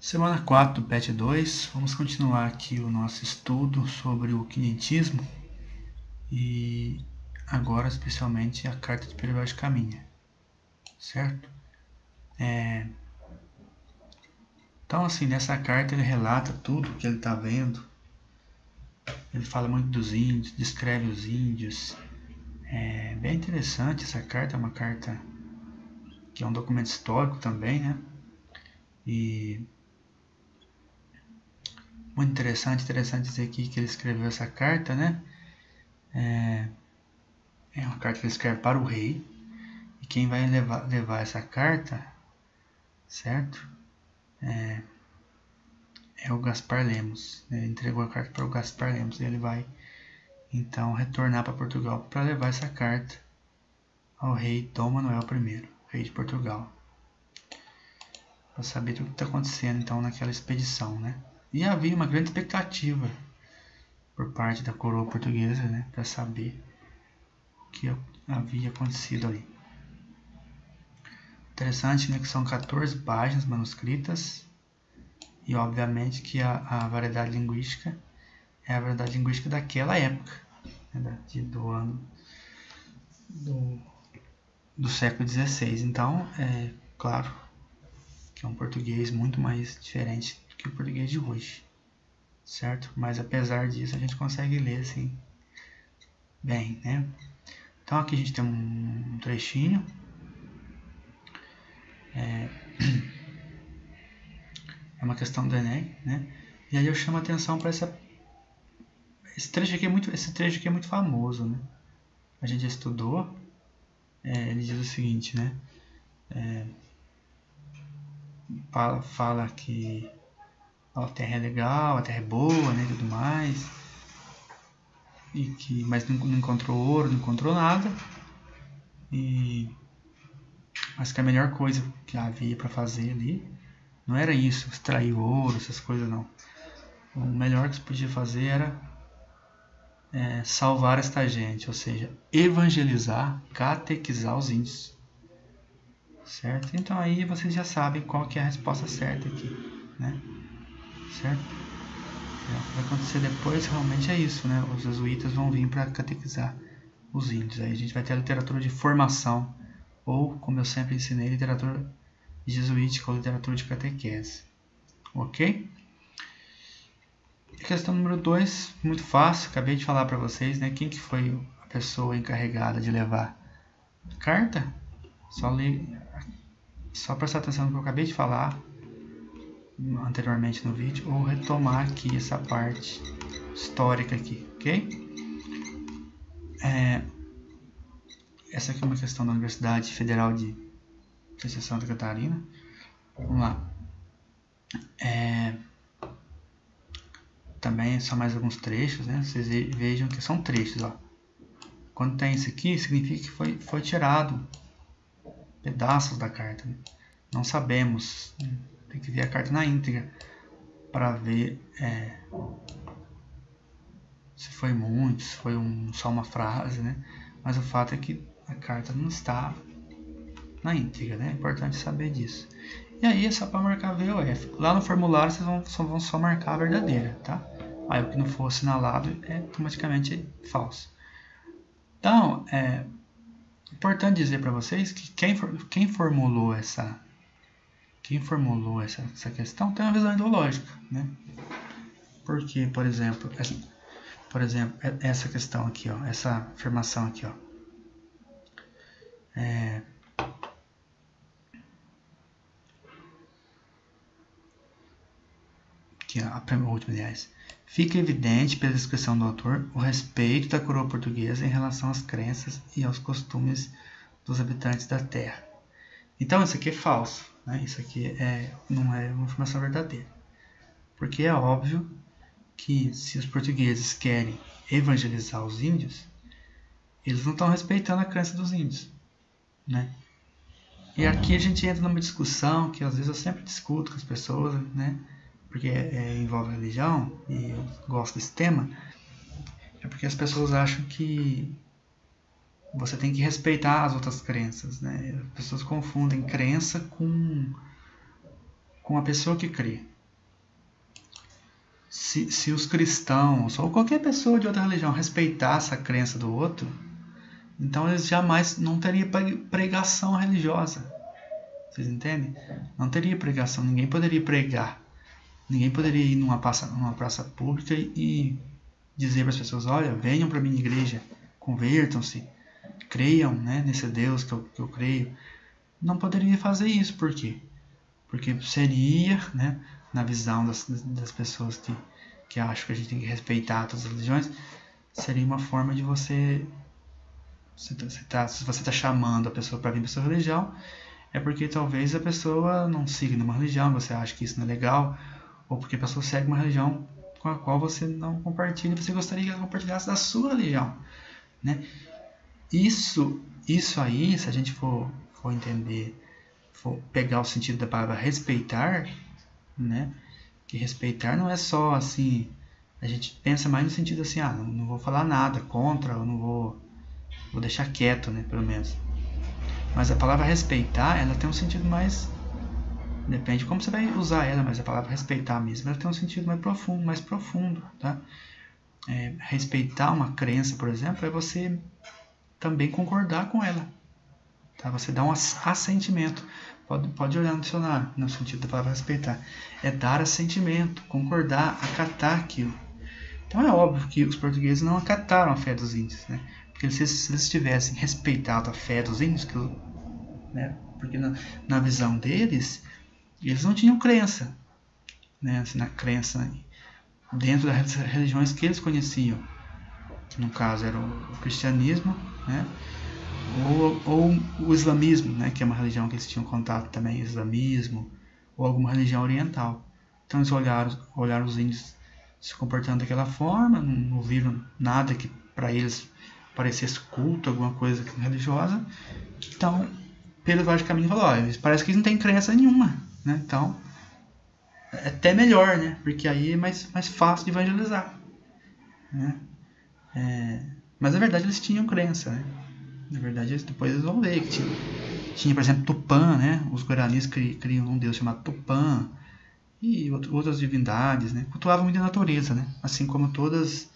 Semana 4 do PET 2, vamos continuar aqui o nosso estudo sobre o quinhentismo e agora especialmente a carta de periódica minha, certo? Então assim, nessa carta ele relata tudo que ele está vendo, ele fala muito dos índios, descreve os índios, é bem interessante essa carta, é uma carta que é um documento histórico também, né? E muito interessante dizer aqui que ele escreveu essa carta, né? É uma carta que ele escreve para o rei. E quem vai levar essa carta, certo? É o Gaspar Lemos. Ele entregou a carta para o Gaspar Lemos. E ele vai, então, retornar para Portugal para levar essa carta ao rei Dom Manuel I, rei de Portugal. Para saber tudo que está acontecendo, então, naquela expedição, né? E havia uma grande expectativa por parte da coroa portuguesa, né? Para saber o que havia acontecido ali. Interessante, né, que são 14 páginas manuscritas e obviamente que a variedade linguística é a variedade linguística daquela época, né, do ano do século XVI. Então, é claro que é um português muito mais diferente do que o português de hoje, certo? Mas apesar disso a gente consegue ler assim bem, né? Então aqui a gente tem um trechinho. É uma questão do Enem, né? E aí eu chamo a atenção para esse trecho aqui é muito famoso, né? A gente já estudou. Ele diz o seguinte, né? Fala que a terra é legal, a terra é boa, né? Tudo mais. Mas não encontrou ouro, não encontrou nada. Mas que a melhor coisa que havia para fazer ali não era isso, extrair ouro, essas coisas não. O melhor que se podia fazer era salvar esta gente, ou seja, evangelizar, catequizar os índios, certo? Então aí vocês já sabem qual que é a resposta certa aqui, né? Certo? O que vai acontecer depois realmente é isso, né? Os jesuítas vão vir para catequizar os índios. Aí a gente vai ter a literatura de formação, ou, como eu sempre ensinei, literatura jesuítica ou literatura de catequese. Ok? A questão número 2, muito fácil, acabei de falar para vocês, né? Quem que foi a pessoa encarregada de levar a carta? Só prestar atenção no que eu acabei de falar anteriormente no vídeo, ou retomar aqui essa parte histórica aqui, ok? Essa aqui é uma questão da Universidade Federal de Santa Catarina. Vamos lá. Também são mais alguns trechos, né? Vocês vejam que são trechos, ó. Quando tem isso aqui, significa que foi tirado pedaços da carta, né? Não sabemos, né? Tem que ver a carta na íntegra para ver se foi muito, se foi só uma frase, né? Mas o fato é que a carta não está na íntegra, né? É importante saber disso. E aí é só para marcar V ou F. Lá no formulário vocês vão só marcar a verdadeira, tá? Aí o que não for assinalado é automaticamente falso. Então, é importante dizer para vocês que quem formulou essa questão tem uma visão ideológica, né? Porque, por exemplo, essa questão aqui, ó, essa afirmação aqui, ó, aqui, ó, a última, aliás. Fica evidente pela descrição do autor o respeito da coroa portuguesa em relação às crenças e aos costumes dos habitantes da terra. Então, isso aqui é falso, né? Isso aqui não é uma informação verdadeira. Porque é óbvio que se os portugueses querem evangelizar os índios, eles não estão respeitando a crença dos índios, né? E aqui a gente entra numa discussão que às vezes eu sempre discuto com as pessoas, né? Porque envolve religião e eu gosto desse tema, é porque as pessoas acham que você tem que respeitar as outras crenças, né? As pessoas confundem crença com a pessoa que crê. se os cristãos ou qualquer pessoa de outra religião respeitasse a crença do outro, então eles jamais não teriam pregação religiosa. Vocês entendem? Não teria pregação, ninguém poderia pregar. Ninguém poderia ir numa praça pública e dizer para as pessoas: olha, venham para a minha igreja, convertam-se, creiam, né, nesse Deus que eu creio. Não poderia fazer isso. Por quê? Porque seria, né, na visão das pessoas que acham que a gente tem que respeitar todas as religiões, seria uma forma de você... Se você está chamando a pessoa para vir para sua religião, é porque talvez a pessoa não siga nenhuma religião, você acha que isso não é legal, ou porque a pessoa segue uma religião com a qual você não compartilha e você gostaria que ela compartilhasse da sua religião, né? Isso aí, se a gente for entender, for pegar o sentido da palavra respeitar, né? Que respeitar não é só assim, a gente pensa mais no sentido assim, não vou falar nada contra, eu não vou deixar quieto, né, pelo menos. Mas a palavra respeitar, ela tem um sentido mais... Depende de como você vai usar ela, mas a palavra respeitar mesmo, ela tem um sentido mais profundo, tá? Respeitar uma crença, por exemplo, é você também concordar com ela, tá? Você dá um assentimento. Pode olhar no dicionário, no sentido da palavra respeitar. É dar assentimento, concordar, acatar aquilo. Então é óbvio que os portugueses não acataram a fé dos índios, né? Porque se eles tivessem respeitado a fé dos índios, né? Porque na visão deles, eles não tinham crença, né? Assim, na crença dentro das religiões que eles conheciam, que no caso era o cristianismo, né? ou o islamismo, né? Que é uma religião que eles tinham contato também, islamismo, ou alguma religião oriental. Então eles olharam os índios se comportando daquela forma, não viram nada que para eles parecesse culto, alguma coisa religiosa. Então Pedro vai de caminho e falou: parece que eles não têm crença nenhuma, né? Então é até melhor, né? Porque aí é mais fácil de evangelizar, né? Mas na verdade eles tinham crença, né? Na verdade depois eles vão ver que tinha, por exemplo, Tupã, né? Os guaranis criam um deus chamado Tupã e outras divindades, né? Cultuavam muito a natureza, né? Assim como todas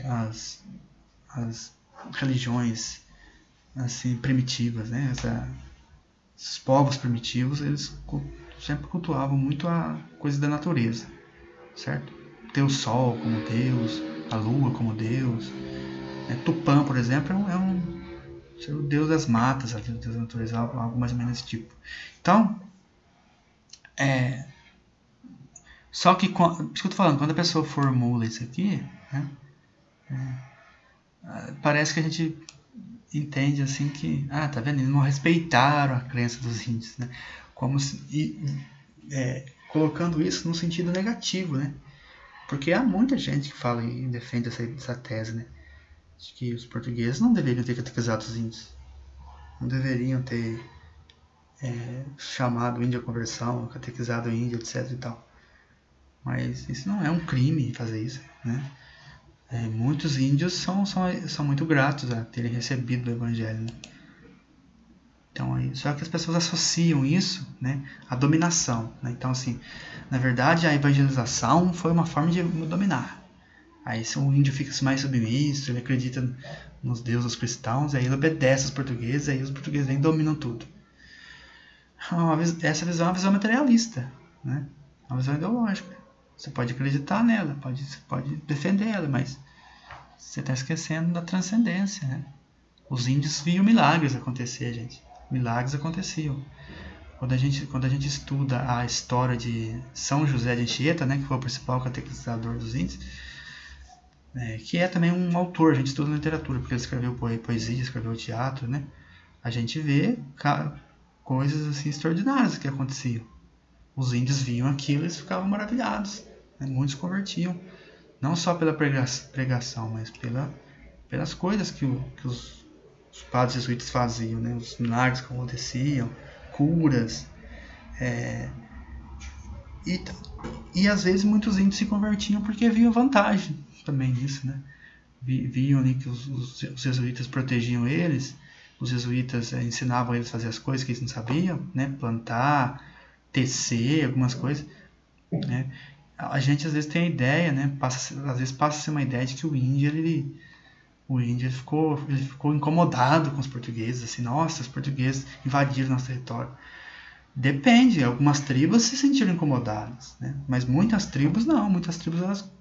as religiões assim primitivas, né? Esses povos primitivos, eles sempre cultuavam muito a coisa da natureza, certo? Ter o sol como Deus, a lua como Deus. Tupã, por exemplo, é o deus das matas, o deus da natureza, algo mais ou menos desse tipo. Então, só que, por isso que eu tô falando, quando a pessoa formula isso aqui, né, parece que a gente entende assim que, tá vendo, eles não respeitaram a crença dos índios, né? Como se, colocando isso no sentido negativo, né? Porque há muita gente que fala e defende essa tese, né? De que os portugueses não deveriam ter catequizado os índios, não deveriam ter chamado o índio à conversão, catequizado o índio, etc e tal. Mas isso não é um crime fazer isso, né? Muitos índios são muito gratos a terem recebido o evangelho, né? Então, só que as pessoas associam isso, né, à dominação, né? Então, assim, na verdade, a evangelização foi uma forma de dominar. Aí, se o índio fica mais submisso, ele acredita nos deuses cristãos, aí ele obedece aos portugueses, aí os portugueses vêm e dominam tudo. Essa visão é uma visão materialista, né? É uma visão ideológica. Você pode acreditar nela, você pode defender ela, mas você está esquecendo da transcendência, né? Os índios viam milagres acontecer, gente. Milagres aconteciam. Quando a gente estuda a história de São José de Anchieta, né, que foi o principal catequizador dos índios, que é também um autor, a gente estuda na literatura, porque ele escreveu poesia, escreveu teatro, né? A gente vê coisas assim extraordinárias que aconteciam. Os índios viam aquilo e eles ficavam maravilhados, né? Muitos convertiam, não só pela pregação, mas pelas coisas que os padres jesuítas faziam, né? Os milagres que aconteciam, curas, e às vezes muitos índios se convertiam porque viam vantagem também nisso, né? Viam ali que os jesuítas protegiam eles, os jesuítas ensinavam eles a fazer as coisas que eles não sabiam, né? Plantar, tecer, algumas coisas, né? a gente às vezes tem a ideia, né? Às vezes passa-se uma ideia de que o índio ele ficou incomodado com os portugueses, assim, nossa, os portugueses invadiram nosso território. Depende, algumas tribos se sentiram incomodadas, né? Mas muitas tribos não, muitas tribos elas...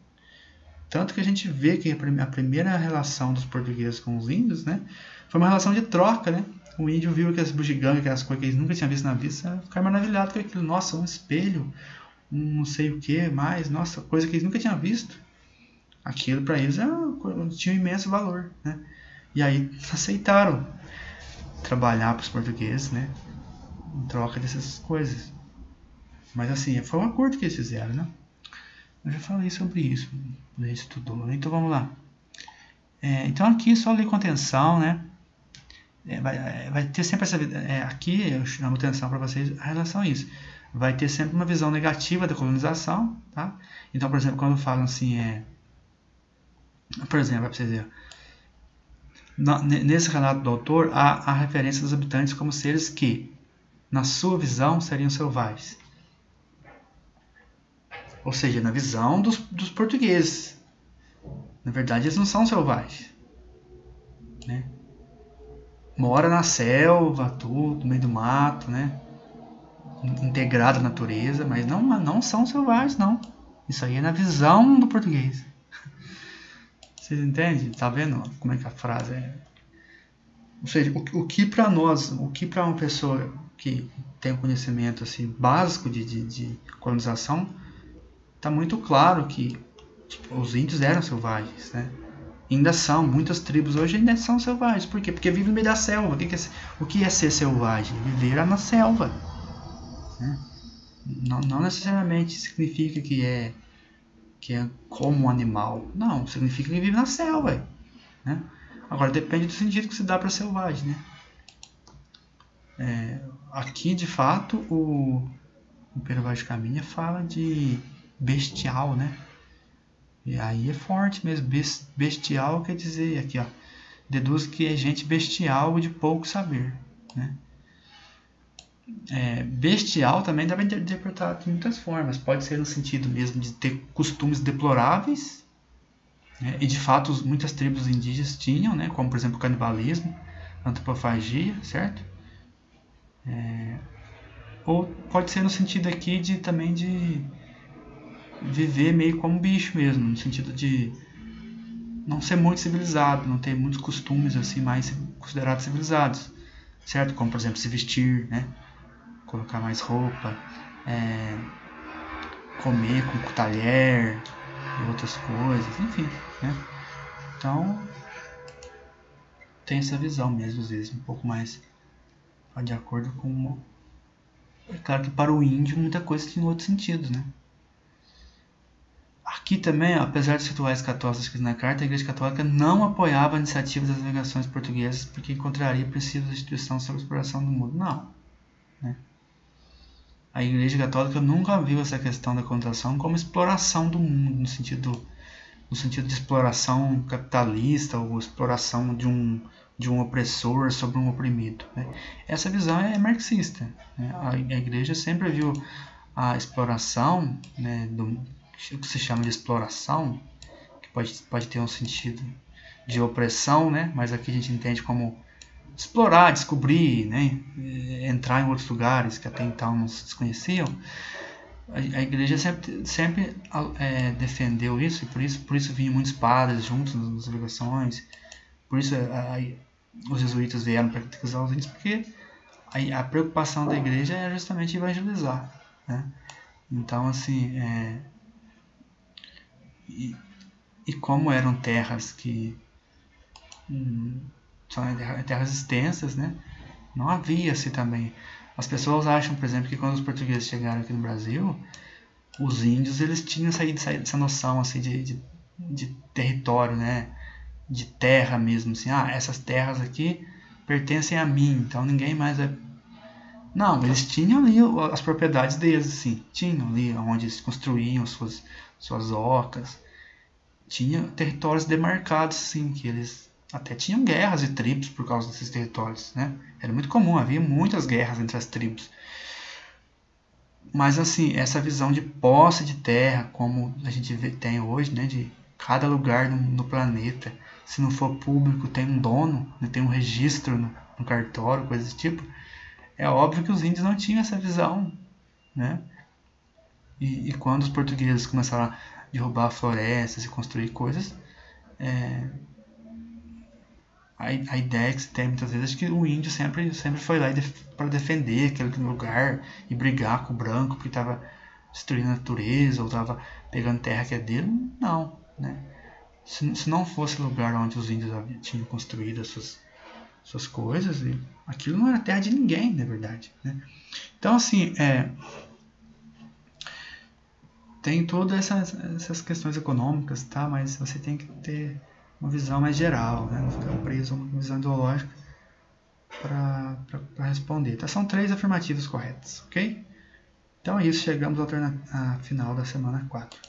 Tanto que a gente vê que a primeira relação dos portugueses com os índios, né, foi uma relação de troca, né? O índio viu aquelas bugigangas, aquelas coisas que eles nunca tinham visto na vida, ficaram maravilhados com aquilo. Nossa, um espelho, um não sei o que mais, nossa, coisa que eles nunca tinham visto. Aquilo para eles tinha um imenso valor, né? E aí aceitaram trabalhar para os portugueses, né? Em troca dessas coisas. Mas assim, foi um acordo que eles fizeram, né? Eu já falei sobre isso, a gente estudou. Então vamos lá. Então aqui só lei contenção, né? Vai ter sempre essa... aqui eu chamo atenção para vocês a relação a isso. Vai ter sempre uma visão negativa da colonização, tá? Então, por exemplo, quando falam assim, por exemplo, para vocês verem, nesse relato do autor, há a referência dos habitantes como seres que, na sua visão, seriam selvagens. Ou seja, na visão dos portugueses. Na verdade, eles não são selvagens, né? Mora na selva, tudo, no meio do mato, né? Integrado à natureza, mas não são selvagens, não. Isso aí é na visão do português. Vocês entendem? Tá vendo como é que a frase é? Ou seja, o que para nós, o que para uma pessoa que tem um conhecimento assim, básico de colonização, tá muito claro que os índios eram selvagens, né? Ainda são, muitas tribos hoje ainda são selvagens. Por quê? Porque vivem no meio da selva. O que é ser selvagem? Viver na selva, né? Não necessariamente significa que é como um animal. Não, significa que vive na selva, né? Agora depende do sentido que se dá para selvagem, né? Aqui, de fato, o Pero Vaz de Caminha fala de bestial, né? E aí é forte mesmo. Bestial quer dizer, aqui ó, deduz que é gente bestial de pouco saber, né? Bestial também dá para interpretar de muitas formas. Pode ser no sentido mesmo de ter costumes deploráveis, né? E de fato muitas tribos indígenas tinham, né? Como por exemplo o canibalismo, antropofagia, certo? Ou pode ser no sentido aqui também de viver meio como bicho mesmo, no sentido de não ser muito civilizado, não ter muitos costumes assim mais considerados civilizados, certo? Como por exemplo se vestir, né? Colocar mais roupa, comer com talher e outras coisas, enfim, né? Então tem essa visão mesmo, às vezes um pouco mais de acordo com... É claro que para o índio muita coisa tem outro sentido, né? Aqui também, apesar dos rituais católicos escritos na carta, a Igreja Católica não apoiava a iniciativa das navegações portuguesas porque encontraria princípios da instituição sobre a exploração do mundo. Não, né? A Igreja Católica nunca viu essa questão da colonização como exploração do mundo, no sentido de exploração capitalista ou exploração de um opressor sobre um oprimido, né? Essa visão é marxista, né? A Igreja sempre viu a exploração, né, o que se chama de exploração, que pode ter um sentido de opressão, né? Mas aqui a gente entende como explorar, descobrir, né? Entrar em outros lugares que até então não se desconheciam. A Igreja sempre defendeu isso, e por isso vinham muitos padres juntos nas navegações, por isso os jesuítas vieram para catequizar os índios, porque a preocupação da Igreja é justamente evangelizar, né? Então, assim, e como eram terras que são terras extensas, né? Não havia assim também. As pessoas acham, por exemplo, que quando os portugueses chegaram aqui no Brasil, os índios eles tinham saído dessa noção assim de território, né? De terra mesmo, assim, essas terras aqui pertencem a mim, então ninguém mais vai... Não, eles tinham ali as propriedades deles, assim, tinham ali onde eles construíam suas ocas, tinha territórios demarcados, assim, que eles até tinham guerras e tribos por causa desses territórios, né? Era muito comum, havia muitas guerras entre as tribos. Mas assim, essa visão de posse de terra, como a gente tem hoje, né, de cada lugar no planeta, se não for público, tem um dono, né, tem um registro no cartório, coisa desse tipo, é óbvio que os índios não tinham essa visão, né? E quando os portugueses começaram a derrubar florestas e construir coisas, a ideia que se tem muitas vezes é que o índio sempre foi lá para defender aquele lugar e brigar com o branco porque estava destruindo a natureza ou estava pegando terra que é dele. Não, né? Se não fosse o lugar onde os índios tinham construído as suas coisas, aquilo não era terra de ninguém, na verdade, né? Então, assim, tem todas essas questões econômicas, tá? Mas você tem que ter uma visão mais geral, né? Não ficar preso a uma visão ideológica para responder. Então, são 3 afirmativas corretas, ok? Então é isso, chegamos à final da semana 4.